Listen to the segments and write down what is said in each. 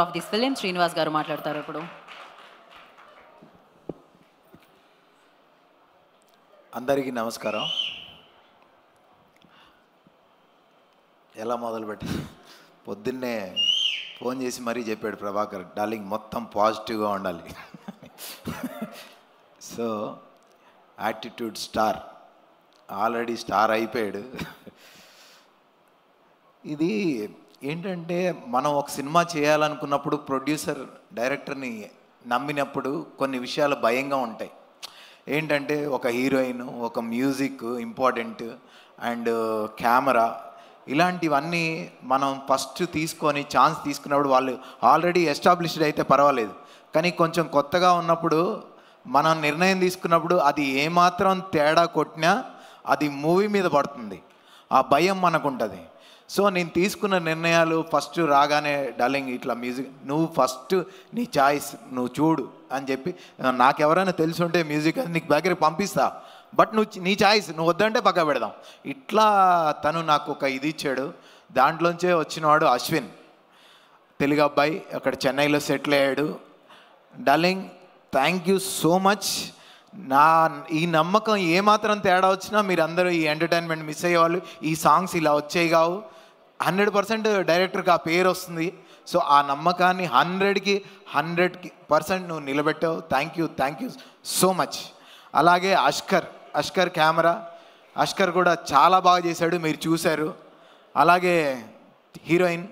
Of this film Srinivas గారు మాట్లాడతారు ఇప్పుడు. అందరికీ నమస్కారం. ఎలా మొదలుపెట్టి పొద్దున్నే ఫోన్ చేసి మరీ చెప్పాడు ప్రభాకర్, డార్లింగ్ మొత్తం పాజిటివ్గా ఉండాలి. So attitude star, already star అయిపోయాడు. ఇది ఏంటంటే మనం ఒక సినిమా చేయాలనుకున్నప్పుడు ప్రొడ్యూసర్ డైరెక్టర్ని నమ్మినప్పుడు కొన్ని విషయాలు భయంగా ఉంటాయి. ఏంటంటే ఒక హీరోయిన్, ఒక మ్యూజిక్ ఇంపార్టెంట్, అండ్ కెమెరా, ఇలాంటివన్నీ మనం ఫస్ట్ తీసుకొని ఛాన్స్ తీసుకున్నప్పుడు వాళ్ళు ఆల్రెడీ ఎస్టాబ్లిష్డ్ అయితే పర్వాలేదు, కానీ కొంచెం కొత్తగా ఉన్నప్పుడు మనం నిర్ణయం తీసుకున్నప్పుడు అది ఏమాత్రం తేడా కొట్టినా అది మూవీ మీద పడుతుంది, ఆ భయం మనకు ఉంటుంది. సో నేను తీసుకున్న నిర్ణయాలు ఫస్ట్ రాగానే, డార్లింగ్ ఇట్లా మ్యూజిక్ నువ్వు ఫస్ట్ నీ చాయిస్ నువ్వు చూడు అని చెప్పి, నాకెవరైనా తెలిసి ఉంటే మ్యూజిక్ అది నీకు దగ్గరికి పంపిస్తా, బట్ నువ్వు నీ చాయిస్, నువ్వు వద్దంటే పక్క పెడదాం. ఇట్లా తను నాకు ఒక ఇది ఇచ్చాడు. దాంట్లోంచే వచ్చినవాడు అశ్విన్, తెలుగు అబ్బాయి, అక్కడ చెన్నైలో సెటిల్ అయ్యాడు. Darling thank you so much. ఈ నమ్మకం ఏమాత్రం తేడా వచ్చినా మీరందరూ ఈ ఎంటర్టైన్మెంట్ మిస్ అయ్యేవాళ్ళు. ఈ సాంగ్స్ ఇలా వచ్చేవి కావు, 100% డైరెక్టర్కి ఆ పేరు వస్తుంది. సో ఆ నమ్మకాన్ని 100కి 100% నువ్వు నిలబెట్టావు. Thank you so much. అలాగే అష్కర్ కెమెరా, అష్కర్ కూడా చాలా బాగా చేశాడు, మీరు చూశారు. అలాగే హీరోయిన్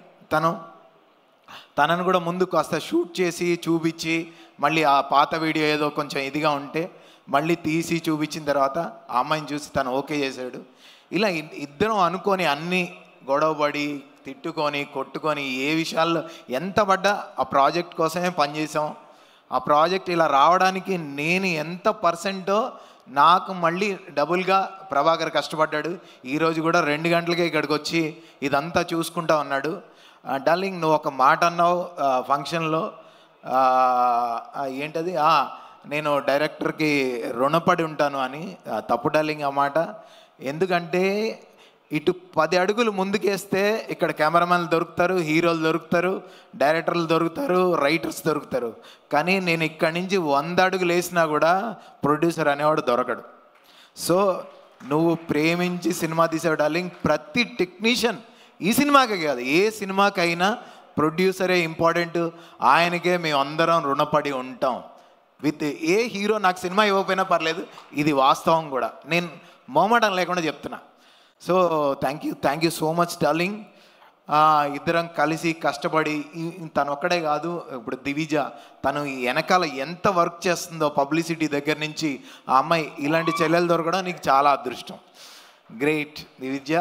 తనను కూడా ముందు కాస్త షూట్ చేసి చూపించి, మళ్ళీ ఆ పాత వీడియో ఏదో కొంచెం ఇదిగా ఉంటే మళ్ళీ తీసి చూపించిన తర్వాత ఆ అమ్మాయిని చూసి తను ఓకే చేశాడు. ఇలా ఇద్దరం అనుకొని అన్నీ గొడవపడి తిట్టుకొని కొట్టుకొని ఏ విషయాల్లో ఎంత పడ్డా ఆ ప్రాజెక్ట్ కోసమే పనిచేసాం. ఆ ప్రాజెక్ట్ ఇలా రావడానికి నేను ఎంత పర్సెంటో నాకు మళ్ళీ డబుల్గా ప్రభాకర్ కష్టపడ్డాడు. ఈరోజు కూడా 2 గంటలకే ఇక్కడికి వచ్చి ఇదంతా చూసుకుంటా ఉన్నాడు. డార్లింగ్ నువ్వు ఒక మాట అన్నావు ఫంక్షన్లో, ఏంటది, నేను డైరెక్టర్కి రుణపడి ఉంటాను అని. తప్పు డార్లింగ్ ఆ మాట. ఎందుకంటే ఇటు 10 అడుగులు ముందుకేస్తే ఇక్కడ కెమెరామెన్లు దొరుకుతారు, హీరోలు దొరుకుతారు, డైరెక్టర్లు దొరుకుతారు, రైటర్స్ దొరుకుతారు. కానీ నేను ఇక్కడి నుంచి 100 అడుగులు వేసినా కూడా ప్రొడ్యూసర్ అనేవాడు దొరకడు. సో నువ్వు ప్రేమించి సినిమా తీసావు డార్లింగ్. ప్రతి టెక్నీషియన్, ఈ సినిమాకే కాదు ఏ సినిమాకైనా ప్రొడ్యూసరే ఇంపార్టెంట్. ఆయనకే మేము అందరం రుణపడి ఉంటాం. విత్ ఏ హీరో నాకు సినిమా ఇవ్వకపోయినా పర్లేదు, ఇది వాస్తవం కూడా, నేను మొహమాటం లేకుండా చెప్తున్నా. So thank you so much darling. ఇద్దరం కలిసి కష్టపడి, తను ఒక్కడే కాదు, ఇప్పుడు దివిజ తను వెనకాల ఎంత వర్క్ చేస్తుందో పబ్లిసిటీ దగ్గర నుంచి, ఆ అమ్మాయి, ఇలాంటి చెల్లెలు దొరకడం నీకు చాలా అదృష్టం. గ్రేట్ దివిజ.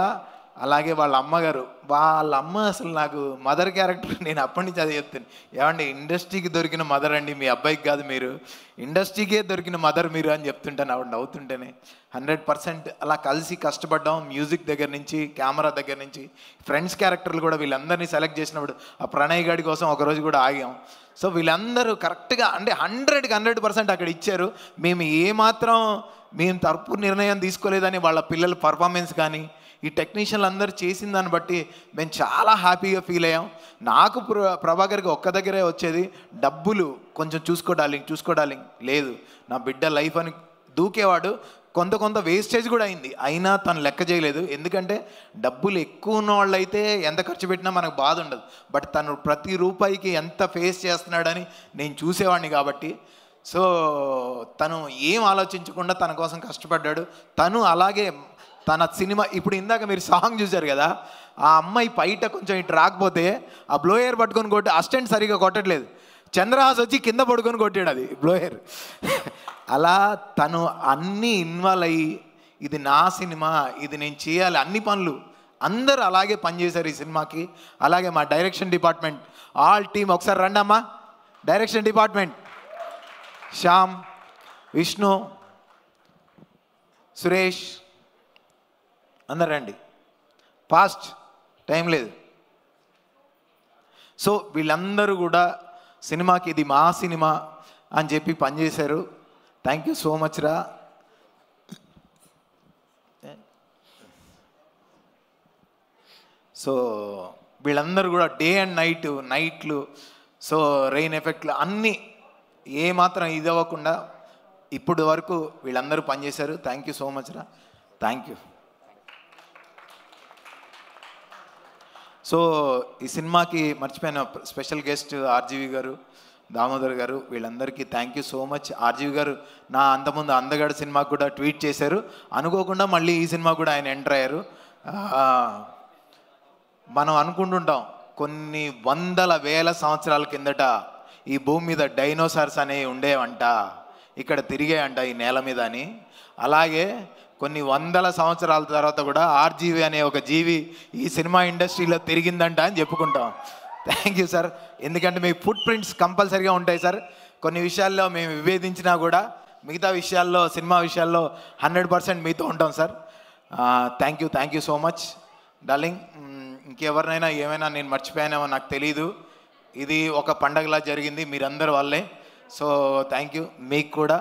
అలాగే వాళ్ళ అమ్మగారు, వాళ్ళ అమ్మ అసలు నాకు మదర్ క్యారెక్టర్. నేను అప్పటి నుంచి అదే చెప్తాను, ఏమండి ఇండస్ట్రీకి దొరికిన మదర్ అండి మీ అబ్బాయికి కాదు, మీరు ఇండస్ట్రీకే దొరికిన మదర్ మీరు అని చెప్తుంటాను ఆవిడ నవ్వుతుంటేనే. 100% అలా కలిసి కష్టపడ్డాం. మ్యూజిక్ దగ్గర నుంచి, కెమెరా దగ్గర నుంచి, ఫ్రెండ్స్ క్యారెక్టర్లు కూడా వీళ్ళందరినీ సెలెక్ట్ చేసినప్పుడు ఆ ప్రణయ్ గాడి కోసం ఒకరోజు కూడా ఆగాం. సో వీళ్ళందరూ కరెక్ట్గా అంటే 100కి 100% అక్కడ ఇచ్చారు. మేము తరపు నిర్ణయం తీసుకోలేదని వాళ్ళ పిల్లల పర్ఫార్మెన్స్ కానీ, ఈ టెక్నీషియన్లు అందరూ చేసిన దాన్ని బట్టి మేము చాలా హ్యాపీగా ఫీల్ అయ్యాం. నాకు ప్రభాకర్కి ఒక్క దగ్గరే వచ్చేది, డబ్బులు కొంచెం చూసుకో డార్లింగ్, లేదు నా బిడ్డ లైఫ్ అని దూకేవాడు. కొంత వేస్టేజ్ కూడా అయింది, అయినా తను లెక్క చేయలేదు. ఎందుకంటే డబ్బులు ఎక్కువ ఉన్న వాళ్ళు అయితే ఎంత ఖర్చు పెట్టినా మనకు బాధ ఉండదు, బట్ తను ప్రతి రూపాయికి ఎంత ఫేస్ చేస్తున్నాడని నేను చూసేవాడిని కాబట్టి. సో తను ఏం ఆలోచించకుండా తన కోసం కష్టపడ్డాడు. తను అలాగే తన సినిమా, ఇప్పుడు ఇందాక మీరు సాంగ్ చూశారు కదా, ఆ అమ్మాయి బయట కొంచెం ఇటు రాకపోతే ఆ బ్లోయర్ పట్టుకొని కొట్టి, అసిస్టెంట్ సరిగా కొట్టట్లేదు, చంద్రహాస్ వచ్చి కింద పడుకొని కొట్టాడు అది బ్లోయర్. అలా తను అన్నీ ఇన్వాల్వ్ అయ్యి, ఇది నా సినిమా, ఇది నేను చేయాలి, అన్ని పనులు అందరూ అలాగే పనిచేశారు ఈ సినిమాకి. అలాగే మా డైరెక్షన్ డిపార్ట్మెంట్ ఆల్ టీమ్, ఒకసారి రండి అమ్మా. డైరెక్షన్ డిపార్ట్మెంట్ శ్యామ్, విష్ణు, సురేష్, అందరు రండి, ఫాస్ట్, టైం లేదు. సో వీళ్ళందరూ కూడా సినిమాకి ఇది మా సినిమా అని చెప్పి పనిచేశారు. థ్యాంక్ యూ సో మచ్ రా. సో వీళ్ళందరూ కూడా డే అండ్ నైట్లు సో రెయిన్ ఎఫెక్ట్లు అన్నీ ఏమాత్రం ఇది అవ్వకుండా ఇప్పుడు వరకు వీళ్ళందరూ పనిచేశారు. థ్యాంక్ యూ సో మచ్ రా, థ్యాంక్ యూ. సో ఈ సినిమాకి మర్చిపోయిన స్పెషల్ గెస్ట్ ఆర్జీవి గారు, దామోదర్ గారు, వీళ్ళందరికీ thank you so much. RGV గారు నా అంతకుముందు అందగాడు సినిమాకి కూడా ట్వీట్ చేశారు, అనుకోకుండా మళ్ళీ ఈ సినిమా కూడా ఆయన ఎంటర్ అయ్యారు. మనం అనుకుంటుంటాం కొన్ని వందల వేల సంవత్సరాల కిందట ఈ భూమి మీద డైనోసార్స్ అనేవి ఉండేవంట, ఇక్కడ తిరిగాయంట ఈ నేల మీద అని. అలాగే కొన్ని వందల సంవత్సరాల తర్వాత కూడా ఆర్జీవి అనే ఒక జీవి ఈ సినిమా ఇండస్ట్రీలో తిరిగిందంట అని చెప్పుకుంటాం. థ్యాంక్ యూ సార్, ఎందుకంటే మీ ఫుట్ ప్రింట్స్ కంపల్సరీగా ఉంటాయి సార్. కొన్ని విషయాల్లో మేము విభేదించినా కూడా మిగతా విషయాల్లో, సినిమా విషయాల్లో 100% మీతో ఉంటాం sir. Thank you so much darling. ఇంకెవరినైనా ఏమైనా నేను మర్చిపోయానేమో నాకు తెలీదు, ఇది ఒక పండగలా జరిగింది మీరందరి వల్లే. సో థ్యాంక్ యూ, మీకు కూడా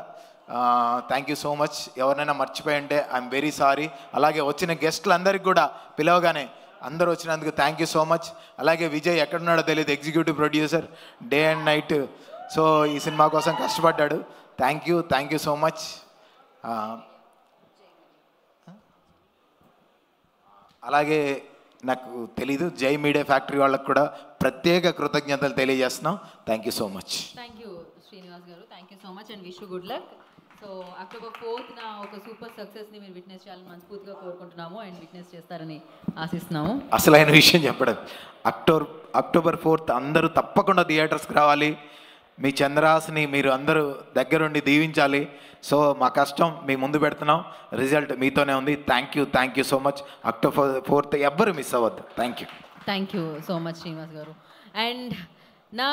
థ్యాంక్ యూ సో మచ్. ఎవరినైనా మర్చిపోయి ఉంటే ఐఎమ్ వెరీ సారీ. అలాగే వచ్చిన గెస్టులందరికీ కూడా పిలవగానే అందరూ వచ్చినందుకు థ్యాంక్ యూ సో మచ్. అలాగే విజయ్ ఎక్కడున్నాడో తెలియదు, executive producer, day and night so ఈ సినిమా కోసం కష్టపడ్డాడు. Thank you so much. అలాగే నాకు తెలీదు, జై మీడియా ఫ్యాక్టరీ వాళ్ళకు కూడా ప్రత్యేక కృతజ్ఞతలు తెలియజేస్తున్నాం. Thank you so much. Thank you Srinivas గారు, thank you so much and wish you good luck. So October 4th ఒక సూపర్ సక్సెస్ని మీరు విట్నెస్ చేయాలని మనస్ఫూర్తిగా కోరుకుంటున్నాము అండ్ విట్నెస్ చేస్తారని ఆశిస్తున్నాము. అసలైన విషయం చెప్పడం, అక్టోబర్ 4th అందరూ తప్పకుండా థియేటర్స్కి రావాలి. మీ చంద్రహాస్ని మీరు అందరూ దగ్గరుండి దీవించాలి. సో మా కష్టం మీ ముందు పెడుతున్నాం, రిజల్ట్ మీతోనే ఉంది. Thank you so much. October 4th ఎవ్వరు మిస్ అవ్వద్దు. Thank you so much Srinivas గారు. అండ్ నా